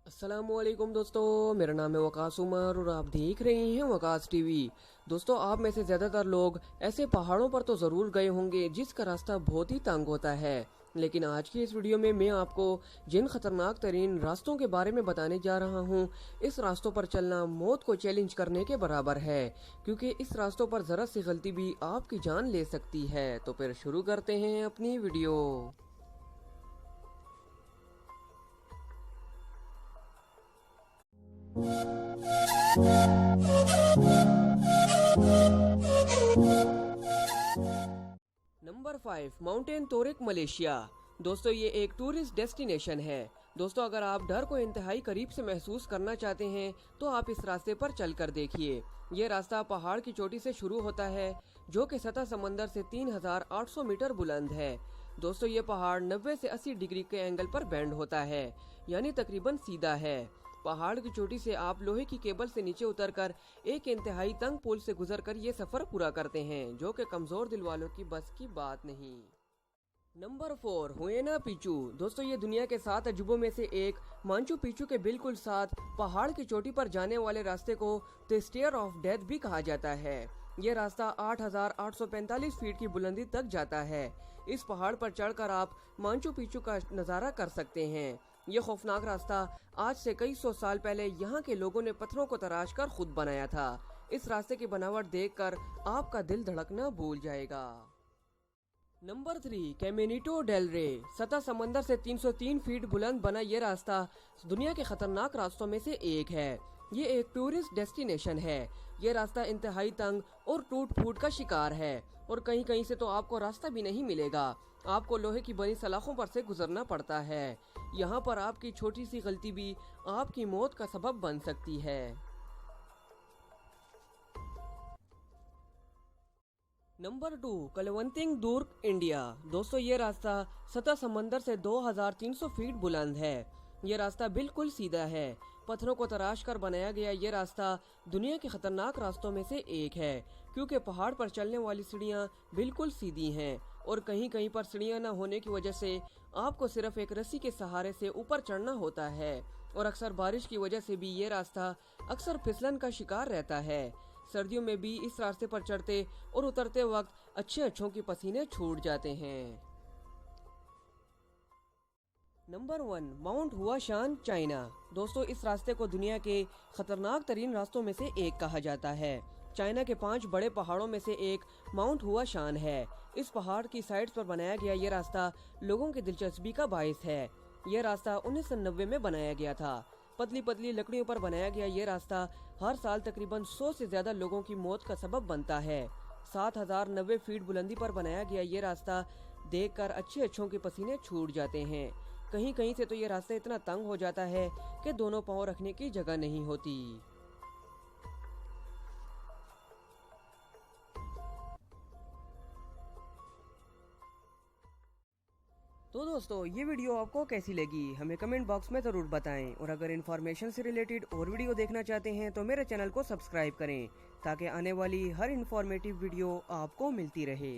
अस्सलामुअलैकुम दोस्तों, मेरा नाम है वकास उमर और आप देख रहे हैं वकास टीवी। दोस्तों, आप में से ज़्यादातर लोग ऐसे पहाड़ों पर तो ज़रूर गए होंगे जिसका रास्ता बहुत ही तंग होता है। लेकिन आज की इस वीडियो में मैं आपको जिन खतरनाक तरीन रास्तों के बारे में बताने जा रहा हूँ, इस रास्तों पर चलना मौत को चैलेंज करने के बराबर है, क्योंकि इस रास्तों पर ज़रा सी गलती भी आपकी जान ले सकती है। तो फिर शुरू करते हैं अपनी वीडियो। नंबर 5, माउंटेन तोरिक मलेशिया। दोस्तों, ये एक टूरिस्ट डेस्टिनेशन है। दोस्तों, अगर आप डर को इंतहाई करीब से महसूस करना चाहते हैं तो आप इस रास्ते पर चलकर देखिए। ये रास्ता पहाड़ की चोटी से शुरू होता है, जो कि सतह समंदर से 3800 मीटर बुलंद है। दोस्तों, ये पहाड़ 90 से 80 डिग्री के एंगल पर बेंड होता है, यानी तकरीबन सीधा है। पहाड़ की चोटी से आप लोहे की केबल से नीचे उतरकर एक इंतहाई तंग पुल से गुजरकर ये सफर पूरा करते हैं, जो कि कमजोर दिल वालों की बस की बात नहीं। नंबर 4, हुएना पिचू। दोस्तों, ये दुनिया के 7 अजूबों में से एक मांचू पिचू के बिल्कुल साथ पहाड़ की चोटी पर जाने वाले रास्ते को द स्टेयर ऑफ डेथ भी कहा जाता है। ये रास्ता 8,845 फीट की बुलंदी तक जाता है। इस पहाड़ पर चढ़कर आप मांचू पिचू का नज़ारा कर सकते हैं। ये खौफनाक रास्ता आज से कई सौ साल पहले यहाँ के लोगों ने पत्थरों को तराश कर खुद बनाया था। इस रास्ते की बनावट देखकर आपका दिल धड़कना भूल जाएगा। नंबर 3, कैमिनिटो डेल रे। सतह समंदर से 303 फीट बुलंद बना ये रास्ता दुनिया के खतरनाक रास्तों में से एक है। ये एक टूरिस्ट डेस्टिनेशन है। ये रास्ता इंतहाई तंग और टूट फूट का शिकार है, और कहीं कहीं से तो आपको रास्ता भी नहीं मिलेगा। आपको लोहे की बनी सलाखों पर से गुजरना पड़ता है। यहाँ पर आपकी छोटी सी गलती भी आपकी मौत का सबब बन सकती है। नंबर 2, कलवंतिंग दुर्ग इंडिया। दोस्तों, ये रास्ता सतह समंदर से 2300 फीट बुलंद है। ये रास्ता बिल्कुल सीधा है। पत्थरों को तराश कर बनाया गया ये रास्ता दुनिया के खतरनाक रास्तों में से एक है, क्योंकि पहाड़ पर चलने वाली सीढ़ियाँ बिल्कुल सीधी हैं, और कहीं कहीं पर सीढ़ियाँ न होने की वजह से आपको सिर्फ एक रस्सी के सहारे से ऊपर चढ़ना होता है। और अक्सर बारिश की वजह से भी ये रास्ता अक्सर फिसलन का शिकार रहता है। सर्दियों में भी इस रास्ते पर चढ़ते और उतरते वक्त अच्छों के पसीने छूट जाते हैं। Number 1, mount Huashan China. दोस्तों, इस रास्ते को दुनिया के खतरनाक तरीन रास्तों में से एक कहा जाता है। चाइना के 5 बड़े पहाड़ों में से एक माउंट हुआशान है। इस पहाड़ की साइड्स पर बनाया गया ये रास्ता लोगों की दिलचस्पी का बायस है। यह रास्ता 1990 में बनाया गया था। पतली पतली लकड़ियों पर बनाया गया ये रास्ता हर साल तकरीबन 100 से ज्यादा लोगों की मौत का सबब बनता है। 7090 फीट बुलंदी पर बनाया गया ये रास्ता देखकर अच्छों के पसीने छूट जाते हैं। कहीं कहीं से तो ये रास्ता इतना तंग हो जाता है कि दोनों पांव रखने की जगह नहीं होती। तो दोस्तों, ये वीडियो आपको कैसी लगी हमें कमेंट बॉक्स में ज़रूर बताएं, और अगर इन्फॉर्मेशन से रिलेटेड और वीडियो देखना चाहते हैं तो मेरे चैनल को सब्सक्राइब करें, ताकि आने वाली हर इन्फॉर्मेटिव वीडियो आपको मिलती रहे।